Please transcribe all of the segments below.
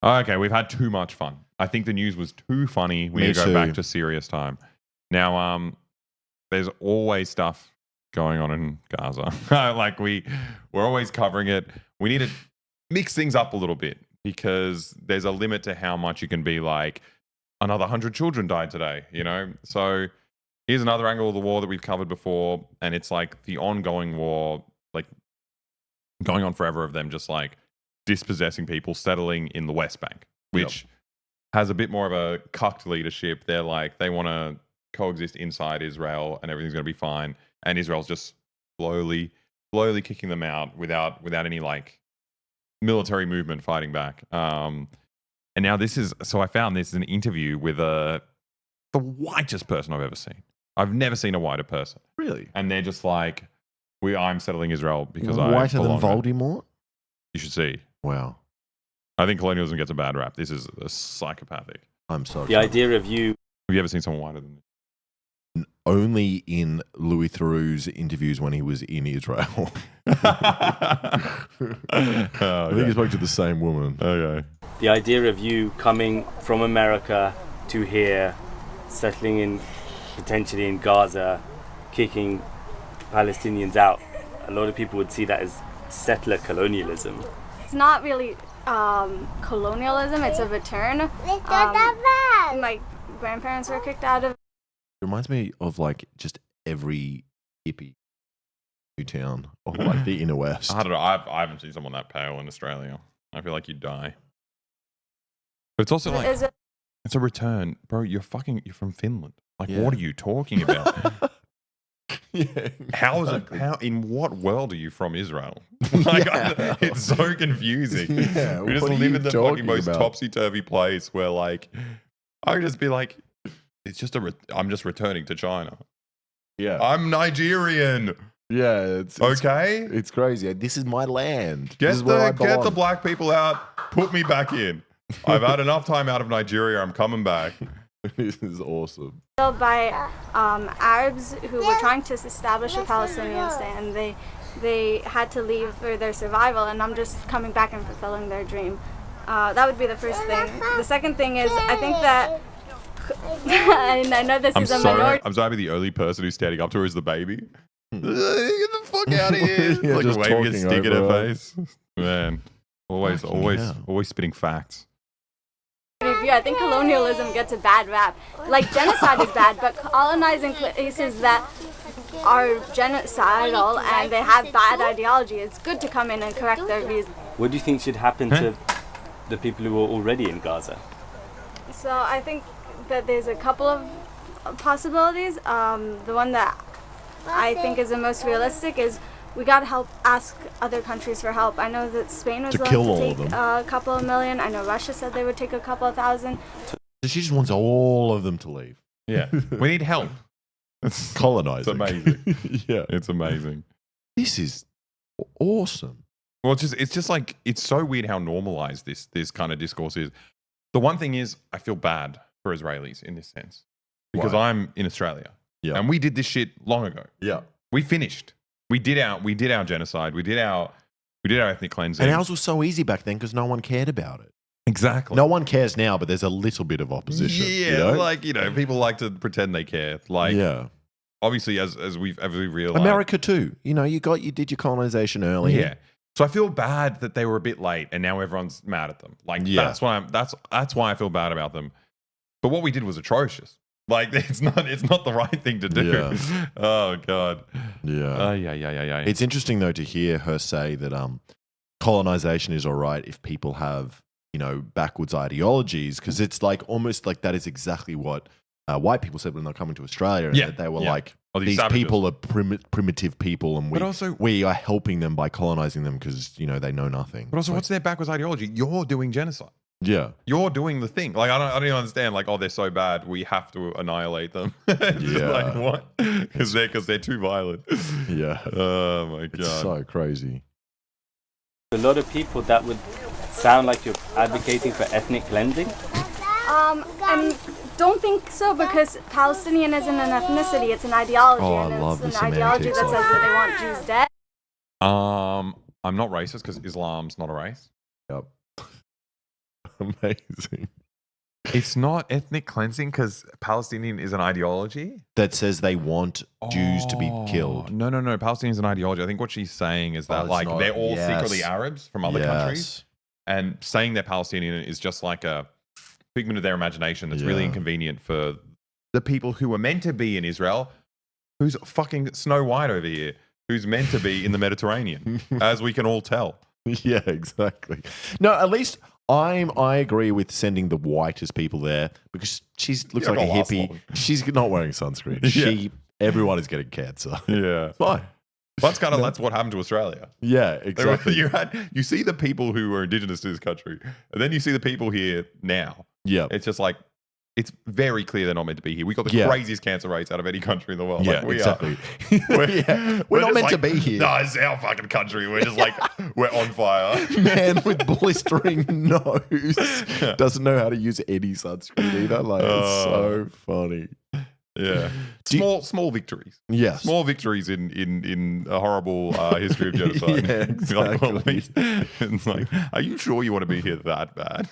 Okay, we've had too much fun. I think the news was too funny. We need to go back to serious time. Now, there's always stuff going on in Gaza. Like we're always covering it. We need to mix things up a little bit because there's a limit to how much you can be like, another 100 children died today, you know? So here's another angle of the war that we've covered before, and it's like the ongoing war, like going on forever of them just like dispossessing people, settling in the West Bank, which has a bit more of a cucked leadership. They're like, they want to coexist inside Israel and everything's going to be fine. And Israel's just slowly kicking them out without any like military movement fighting back. And now I found this is an interview with the whitest person I've ever seen. I've never seen a whiter person. Really? And they're just like, I'm settling Israel because whiter than belong Voldemort? You should see. Wow. I think colonialism gets a bad rap. This is a psychopathic. I'm sorry. The idea of you... Have you ever seen someone whiter than this? Only in Louis Theroux's interviews when he was in Israel. I think he spoke to the same woman. Okay. The idea of you coming from America to here, settling in potentially in Gaza, kicking Palestinians out, a lot of people would see that as settler colonialism. It's not really colonialism, it's a return. My grandparents were kicked out of. It reminds me of like just every hippie new town or like the inner west. I don't know. I haven't seen someone that pale in Australia. I feel like you'd die. But it's also like, it's a return. Bro, you're from Finland. Like, what are you talking about? How is it? In what world are you from Israel? Like, it's so confusing. Yeah, we just live in the fucking most topsy-turvy place where like, I would just be like, it's just I'm just returning to China. Yeah. I'm Nigerian. Yeah. It's okay. It's crazy. This is my land. Get the black people out. Put me back in. I've had enough time out of Nigeria. I'm coming back. This is awesome. By Arabs who were trying to establish a Palestinian state, and they had to leave for their survival, and I'm just coming back and fulfilling their dream. That would be the first thing. The second thing is, I think that, and I know this is a minority. I'm sorry, the only person who's standing up to her is the baby. Get the fuck out of here! Yeah, like waving a stick in her her. face. Man, always spitting facts. I think colonialism gets a bad rap. Like genocide is bad, but colonizing places that are genocidal and they have bad ideology, it's good to come in and correct their views. What do you think should happen to the people who are already in Gaza? So I think that there's a couple of possibilities. The one that I think is the most realistic is we got to ask other countries for help. I know that Spain was willing to take a couple of million. I know Russia said they would take a couple of thousand. So she just wants all of them to leave. Yeah. We need help. Colonizing. It's amazing. Yeah. It's amazing. This is awesome. Well, it's just like, it's so weird how normalized this kind of discourse is. The one thing is, I feel bad for Israelis in this sense. Because I'm in Australia. Yeah. And we did this shit long ago. Yeah. We finished. We did our genocide. We did our ethnic cleansing. And ours was so easy back then because no one cared about it. Exactly. No one cares now, but there's a little bit of opposition. Yeah, people like to pretend they care. Like, obviously, as we realized, America too. You did your colonization early. Yeah. So I feel bad that they were a bit late, and now everyone's mad at them. Like, that's why I feel bad about them. But what we did was atrocious. Like, it's not the right thing to do. Yeah. Oh God. Yeah. Yeah. It's interesting though to hear her say that colonization is all right if people have backwards ideologies, because it's like almost like that is exactly what white people said when they're coming to Australia. And that they were like, these people are primitive people, and we are helping them by colonizing them because they know nothing. But also, what's their backwards ideology? You're doing genocide. Yeah, you're doing the thing. Like, I don't even understand. Like, they're so bad, we have to annihilate them. Like, what? Because they're too violent. Yeah. Oh my God. It's so crazy. A lot of people that would sound like you're advocating for ethnic cleansing. I don't think so, because Palestinian isn't an ethnicity; it's an ideology, and it's an ideology that says that they want Jews dead. I'm not racist because Islam's not a race. Yep. Amazing. It's not ethnic cleansing because Palestinian is an ideology That says they want Jews to be killed. No. Palestinian is an ideology. I think what she's saying is that it's not- they're all yes. secretly Arabs from other countries, and saying they're Palestinian is just like a figment of their imagination that's really inconvenient for the people who were meant to be in Israel, who's fucking Snow White over here, who's meant to be in the Mediterranean, as we can all tell. Yeah, exactly. No, at least I agree with sending the whitest people there because she looks like a hippie. She's not wearing sunscreen. Everyone is getting cancer. Yeah, Fine. That's what happened to Australia. Yeah, exactly. You see the people who were indigenous to this country, and then you see the people here now. Yeah, It's just like, it's very clear they're not meant to be here. We got the craziest cancer rates out of any country in the world. Yeah, like, exactly. We're not meant to be here. No, it's our fucking country. We're just like, we're on fire. Man with blistering nose doesn't know how to use any sunscreen either. Like, it's so funny. Yeah. Small victories. Yes. Small victories in a horrible history of genocide. Yeah, exactly. It's like, are you sure you want to be here that bad?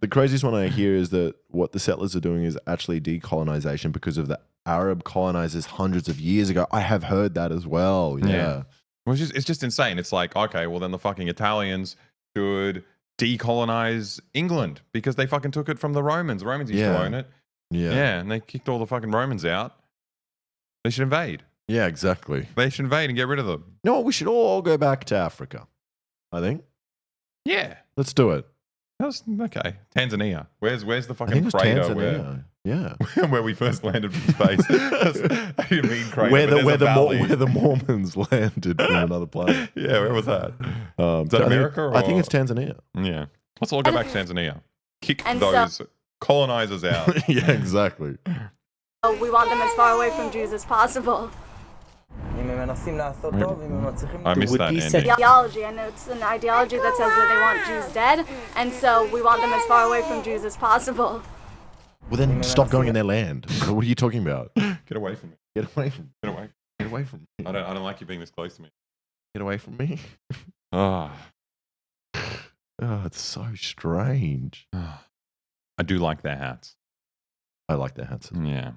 The craziest one I hear is that what the settlers are doing is actually decolonization because of the Arab colonizers hundreds of years ago. I have heard that as well. Yeah. Well, it's just insane. It's like, okay, well then the fucking Italians should decolonize England because they fucking took it from the Romans. The Romans used to own it. Yeah, and they kicked all the fucking Romans out. They should invade. Yeah, exactly. They should invade and get rid of them. You know what? We should all go back to Africa, I think. Yeah. Let's do it. That's okay. Tanzania. Where's the I think fucking it was crater Tanzania. where we first landed from space? I didn't mean crater. Where but the Mormons landed from another planet. Yeah, where was that? Is that I America? I think it's Tanzania. Yeah. Let's all go back to Tanzania. Kick And those colonizers out. Yeah, exactly. We want them as far away from Jews as possible. I missed that ending. Ideology, and it's an ideology that says that they want Jews dead, and so we want them as far away from Jews as possible. Well, then stop going in their land. What are you talking about? Get away from me. Get away from me. Get away. Get away from me. I don't like you being this close to me. Get away from me. Ah. Oh, it's so strange. I do like their hats. I like their hats. Yeah.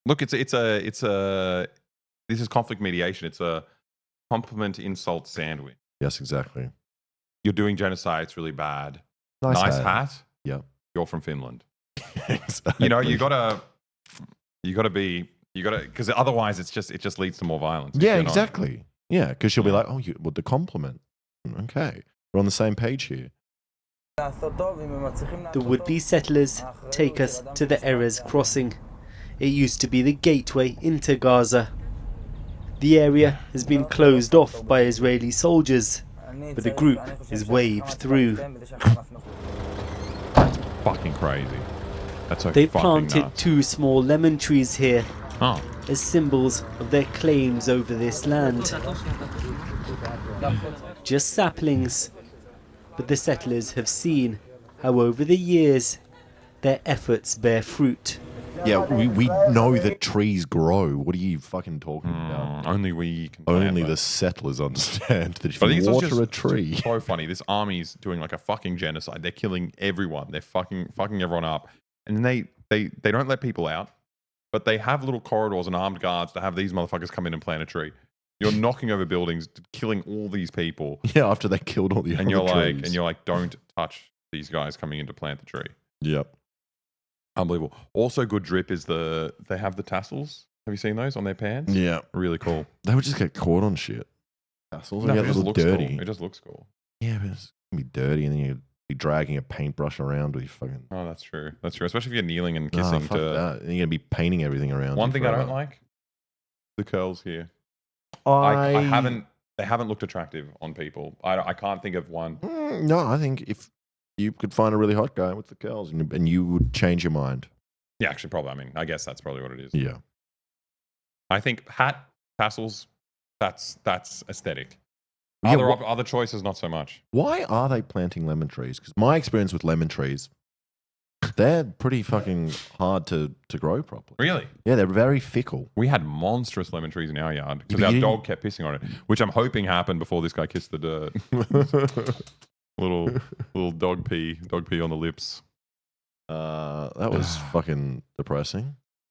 Look, it's a this is conflict mediation. It's a compliment insult sandwich. Yes, exactly. You're doing genocide. It's really bad. Nice hat. Yep. You're from Finland. Exactly. You know, you gotta, because otherwise it just leads to more violence. Yeah, exactly. Yeah, because she'll be like, oh, the compliment. Okay, we're on the same page here. The would-be settlers take us to the Erez crossing. It used to be the gateway into Gaza. The area has been closed off by Israeli soldiers, but the group is waved through. That's fucking crazy. That's so They've fucking planted nuts. 2 small lemon trees here Oh. as symbols of their claims over this land. Just saplings, but the settlers have seen how over the years their efforts bear fruit. Yeah, we know that trees grow. What are you fucking talking about? Only we can plant Only that. the settlers understand that if But I think you it's water just a tree. so funny. This army's doing like a fucking genocide. They're killing everyone. They're fucking everyone up. And then they don't let people out, but they have little corridors and armed guards to have these motherfuckers come in and plant a tree. You're knocking over buildings, killing all these people. Yeah, after they killed all the other trees. And you're like, don't touch these guys coming in to plant the tree. Yep. Unbelievable. Also, good drip is they have the tassels. Have you seen those on their pants? Yeah. Really cool. They would just get caught on shit. Tassels No, and it get a just little looks dirty. cool. It just looks cool. Yeah, but it's going to be dirty and then you'd be dragging a paintbrush around with your fucking... Oh, that's true. That's true. Especially if you're kneeling and Nah, kissing. fuck that. And you're going to be painting everything around. One you thing I forever. don't like, the curls here. I haven't. They haven't looked attractive on people. I can't think of one. No, I think if you could find a really hot guy with the curls and you would change your mind. Yeah, actually, probably. I mean, I guess that's probably what it is. Yeah. I think hat tassels. That's aesthetic. Yeah, Other choices, not so much. Why are they planting lemon trees? Because my experience with lemon trees, they're pretty fucking hard to grow properly. Really? Yeah, they're very fickle. We had monstrous lemon trees in our yard because But our you dog kept pissing on it, which I'm hoping happened before this guy kissed the dirt. little dog pee on the lips. That was fucking depressing.